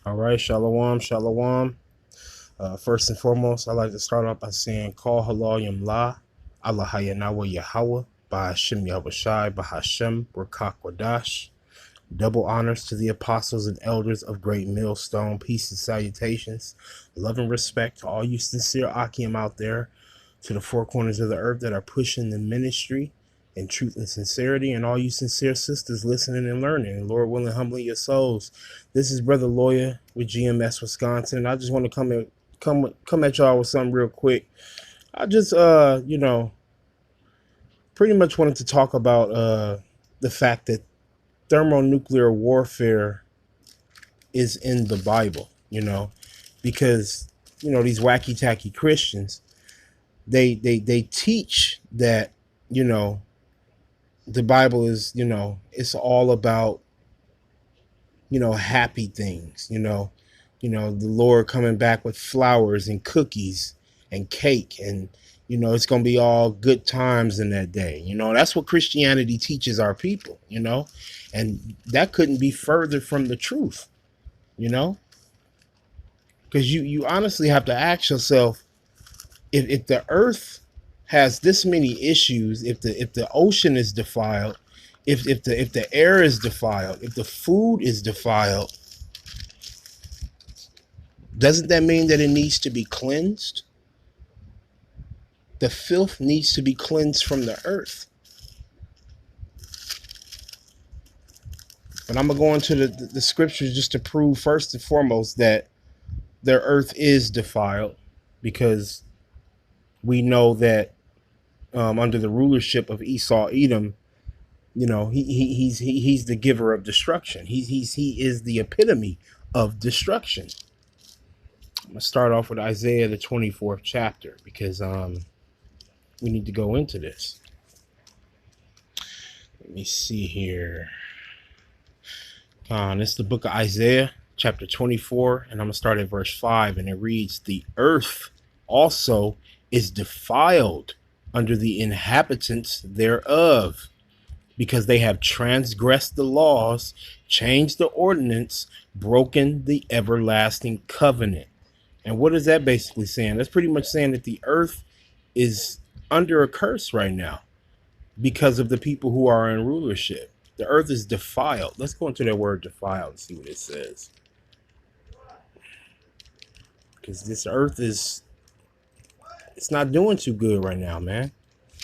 All right, shalom, shalom. First and foremost, I'd like to start off by saying, Call Halayim La, Allah Hayanawa Yahweh, Bahashem Yahushai, Bahashem, Rakak Wadash. Double honors to the apostles and elders of Great Millstone. Peace and salutations. Love and respect to all you sincere Akim out there, to the four corners of the earth that are pushing the ministry in truth and sincerity, and all you sincere sisters listening and learning. And Lord willing, humbling your souls. This is Brother Lawyer with GMS Wisconsin. I just want to come at y'all with something real quick. I just pretty much wanted to talk about the fact that thermonuclear warfare is in the Bible, because these wacky tacky Christians, they teach that the Bible is it's all about happy things, the Lord coming back with flowers and cookies and cake, and it's gonna be all good times in that day. That's what Christianity teaches our people, and that couldn't be further from the truth, because you honestly have to ask yourself, if the earth has this many issues, if the ocean is defiled, if the air is defiled, if the food is defiled, doesn't that mean that it needs to be cleansed? The filth needs to be cleansed from the earth. But I'm gonna go into the scriptures just to prove first and foremost that their earth is defiled, because we know that under the rulership of Esau Edom, he's the giver of destruction. He is the epitome of destruction. I'm gonna start off with Isaiah the 24th chapter, because we need to go into this. Let me see here. This is the book of Isaiah, chapter 24, and I'm gonna start at verse 5, and it reads, "The earth also is defiled under the inhabitants thereof, because they have transgressed the laws, changed the ordinance, broken the everlasting covenant." And what is that basically saying? That's pretty much saying that the earth is under a curse right now because of the people who are in rulership. The earth is defiled. Let's go into that word defiled and see what it says. Because this earth it's not doing too good right now, man.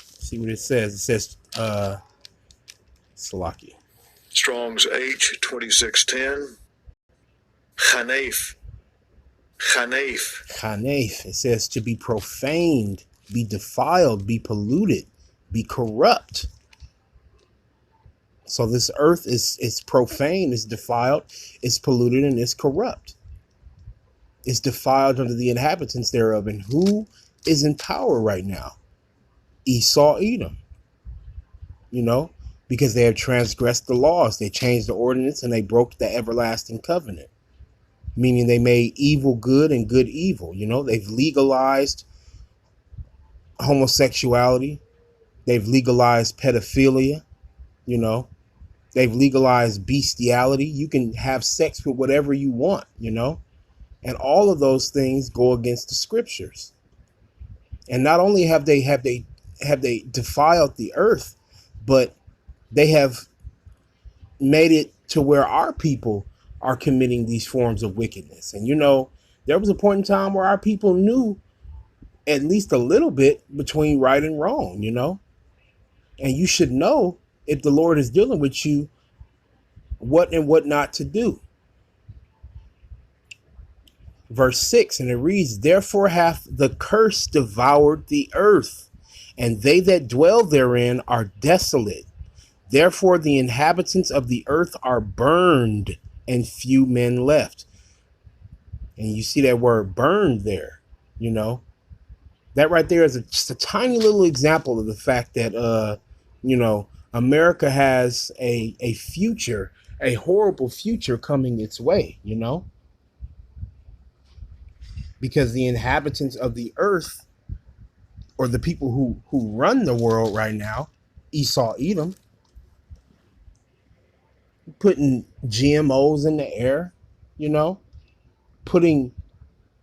See what it says. It says, Salaki. Strong's H2610. Chanef. Chanef. Chanef. It says to be profaned, be defiled, be polluted, be corrupt. So this earth is profane, it's defiled, it's polluted, and it's corrupt. It's defiled under the inhabitants thereof. And who is in power right now? Esau Edom. Because they have transgressed the laws. They changed the ordinance and they broke the everlasting covenant. Meaning they made evil good and good evil. They've legalized homosexuality. They've legalized pedophilia. They've legalized bestiality. You can have sex with whatever you want, and all of those things go against the scriptures. And not only have they defiled the earth, but they have made it to where our people are committing these forms of wickedness. And there was a point in time where our people knew at least a little bit between right and wrong, and you should know, if the Lord is dealing with you, what and what not to do. Verse 6, and it reads, "Therefore hath the curse devoured the earth, and they that dwell therein are desolate. Therefore the inhabitants of the earth are burned, and few men left." And you see that word burned there, That right there is just a tiny little example of the fact that, America has a future, a horrible future coming its way, because the inhabitants of the earth, or the people who run the world right now, Esau Edom, putting GMOs in the air, putting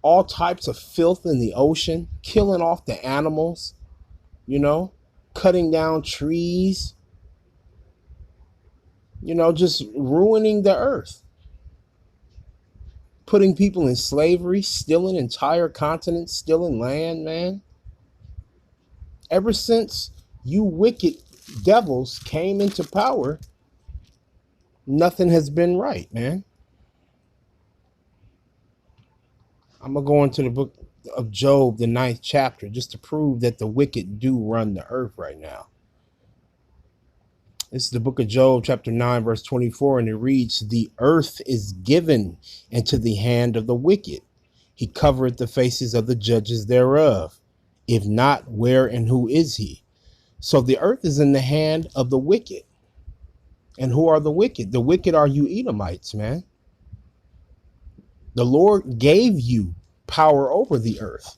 all types of filth in the ocean, killing off the animals, cutting down trees, just ruining the earth, putting people in slavery, stealing entire continents, stealing land, man. Ever since you wicked devils came into power, nothing has been right, man. I'm going to go into the book of Job, the 9th chapter, just to prove that the wicked do run the earth right now. This is the book of Job, chapter 9, verse 24, and it reads, "The earth is given into the hand of the wicked. He covereth the faces of the judges thereof. If not, where and who is he?" So the earth is in the hand of the wicked. And who are the wicked? The wicked are you Edomites, man. The Lord gave you power over the earth.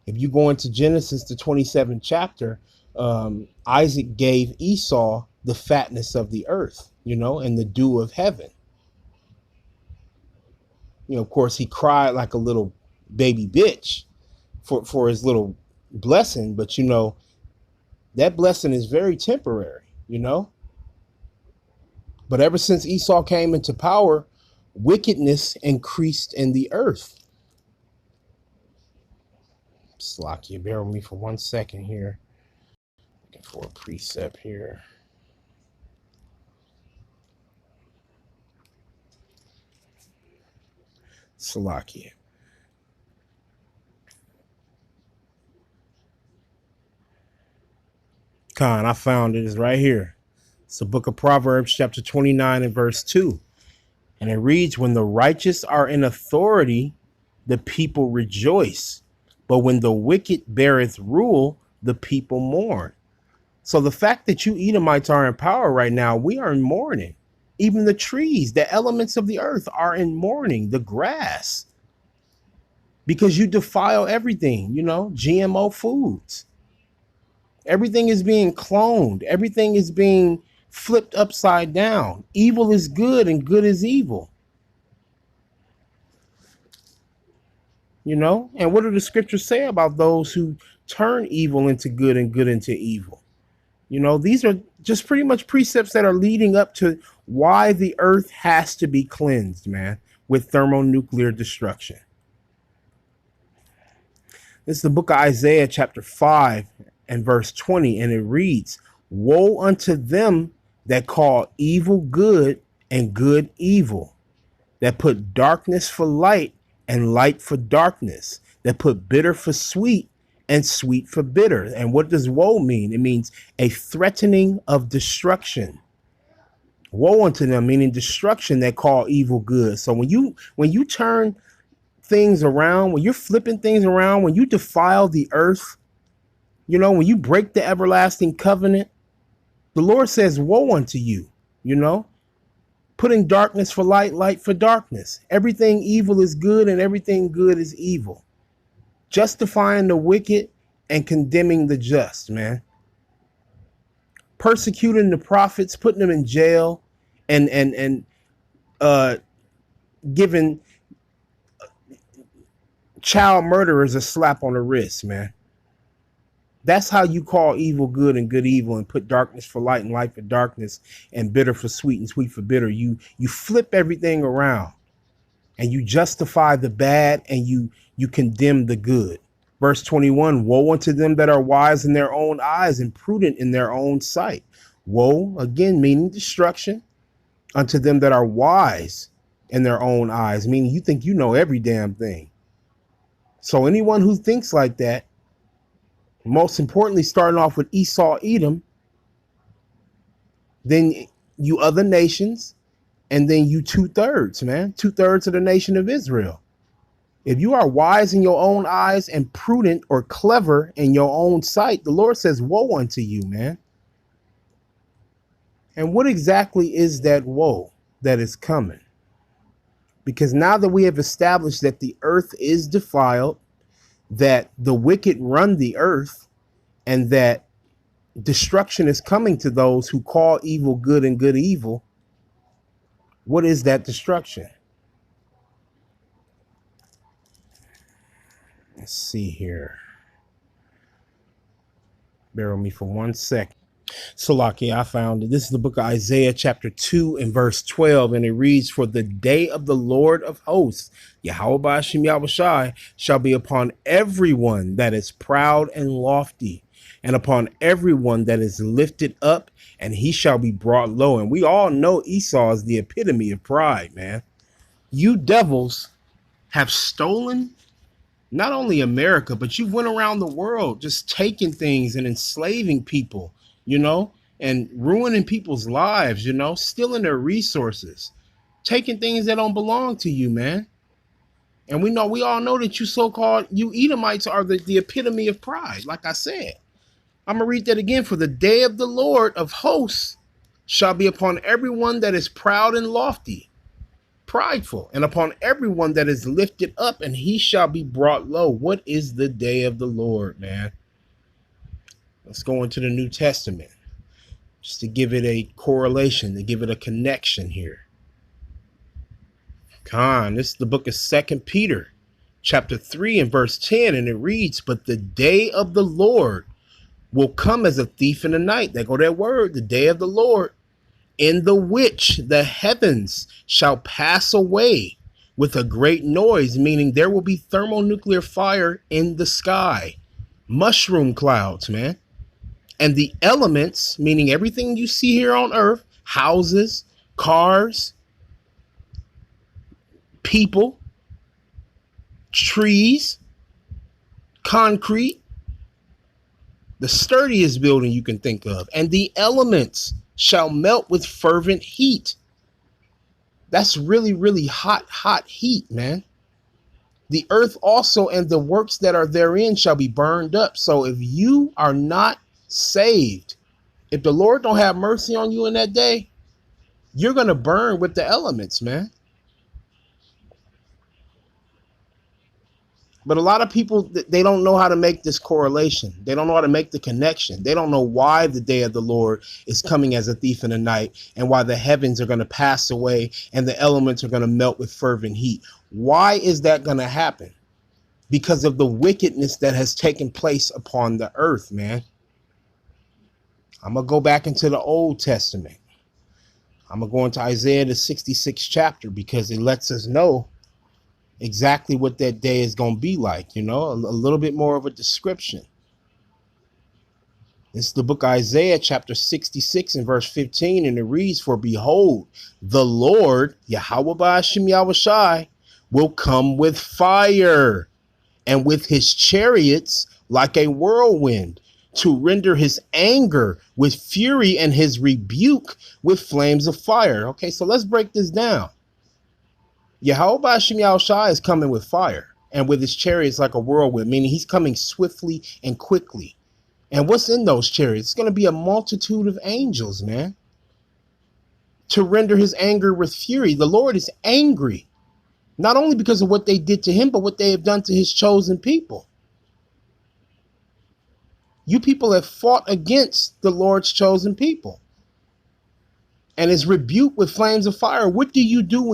If you go into Genesis, the 27th chapter, Isaac gave Esau the fatness of the earth, and the dew of heaven. Of course, he cried like a little baby bitch for his little blessing, but that blessing is very temporary, But ever since Esau came into power, wickedness increased in the earth. Slakia, bear with me for 1 second here. Looking for a precept here. Salakia. Khan, I found it. It's right here. It's the book of Proverbs, chapter 29 and verse 2. And it reads, "When the righteous are in authority, the people rejoice. But when the wicked beareth rule, the people mourn." So the fact that you Edomites are in power right now, we are in mourning. Even the trees, the elements of the earth are in mourning, the grass. Because you defile everything, GMO foods. Everything is being cloned. Everything is being flipped upside down. Evil is good and good is evil. And what do the scriptures say about those who turn evil into good and good into evil? These are just pretty much precepts that are leading up to why the earth has to be cleansed, man, with thermonuclear destruction. This is the book of Isaiah, chapter 5 and verse 20, and it reads, "Woe unto them that call evil good and good evil, that put darkness for light and light for darkness, that put bitter for sweet and sweet for bitter." And what does woe mean? It means a threatening of destruction. Woe unto them, meaning destruction, that call evil good. So when you turn things around, when you're flipping things around, when you defile the earth, when you break the everlasting covenant, the Lord says, woe unto you, putting darkness for light, light for darkness. Everything evil is good and everything good is evil. Justifying the wicked and condemning the just, man. Persecuting the prophets, putting them in jail, and giving child murderers a slap on the wrist, man. That's how you call evil good and good evil, and put darkness for light and light for darkness, and bitter for sweet and sweet for bitter. You flip everything around, and you justify the bad, and you condemn the good. Verse 21, "Woe unto them that are wise in their own eyes and prudent in their own sight." Woe, again, meaning destruction, unto them that are wise in their own eyes, meaning you think you know every damn thing. So anyone who thinks like that, most importantly, starting off with Esau, Edom, then you other nations, and then you 2/3, man, 2/3 of the nation of Israel. If you are wise in your own eyes and prudent or clever in your own sight, the Lord says, woe unto you, man. And what exactly is that woe that is coming? Because now that we have established that the earth is defiled, that the wicked run the earth, and that destruction is coming to those who call evil good and good evil, what is that destruction? Let's see here. Bear with me for 1 second. Salaki, I found it. This is the book of Isaiah chapter 2 and verse 12. And it reads, for the day of the Lord of hosts, Yahweh Ba'ashim Yahushai, shall be upon everyone that is proud and lofty, and upon everyone that is lifted up, and he shall be brought low. And we all know Esau is the epitome of pride, man. You devils have stolen not only America, but you went around the world just taking things and enslaving people, you know, and ruining people's lives, you know, stealing their resources, taking things that don't belong to you, man. And we all know that you Edomites are the epitome of pride. Like I said, I'm going to read that again. For the day of the Lord of hosts shall be upon everyone that is proud and lofty, prideful, and upon everyone that is lifted up, and he shall be brought low. What is the day of the Lord, man? Let's go into the New Testament just to give it a correlation, to give it a connection here. This is the book of 2 Peter chapter 3 and verse 10, and it reads, but the day of the Lord will come as a thief in the night. There go that word, the day of the Lord, in the which the heavens shall pass away with a great noise, meaning there will be thermonuclear fire in the sky, mushroom clouds, man. And the elements, meaning everything you see here on earth, houses, cars, people, trees, concrete, the sturdiest building you can think of, and the elements shall melt with fervent heat. That's really, really hot heat, man. The earth also and the works that are therein shall be burned up. So if you are not saved, if the Lord don't have mercy on you in that day, you're going to burn with the elements, man. But a lot of people, they don't know how to make this correlation. They don't know how to make the connection. They don't know why the day of the Lord is coming as a thief in the night, and why the heavens are going to pass away and the elements are going to melt with fervent heat. Why is that going to happen? Because of the wickedness that has taken place upon the earth, man. I'm going to go back into the Old Testament. I'm going to go into Isaiah, the 66th chapter, because it lets us know exactly what that day is going to be like, you know, a little bit more of a description. This is the book of Isaiah chapter 66 and verse 15, and it reads, for behold, the Lord, Yahweh Ba'ashim Yahushai, will come with fire, and with his chariots like a whirlwind, to render his anger with fury and his rebuke with flames of fire. Okay, so let's break this down. Yahweh Ba'ashim Yahushai is coming with fire, and with his chariots like a whirlwind, meaning he's coming swiftly and quickly. And what's in those chariots? It's going to be a multitude of angels, man, to render his anger with fury. The Lord is angry, not only because of what they did to him, but what they have done to his chosen people. You people have fought against the Lord's chosen people, and is rebuked with flames of fire. What do you do when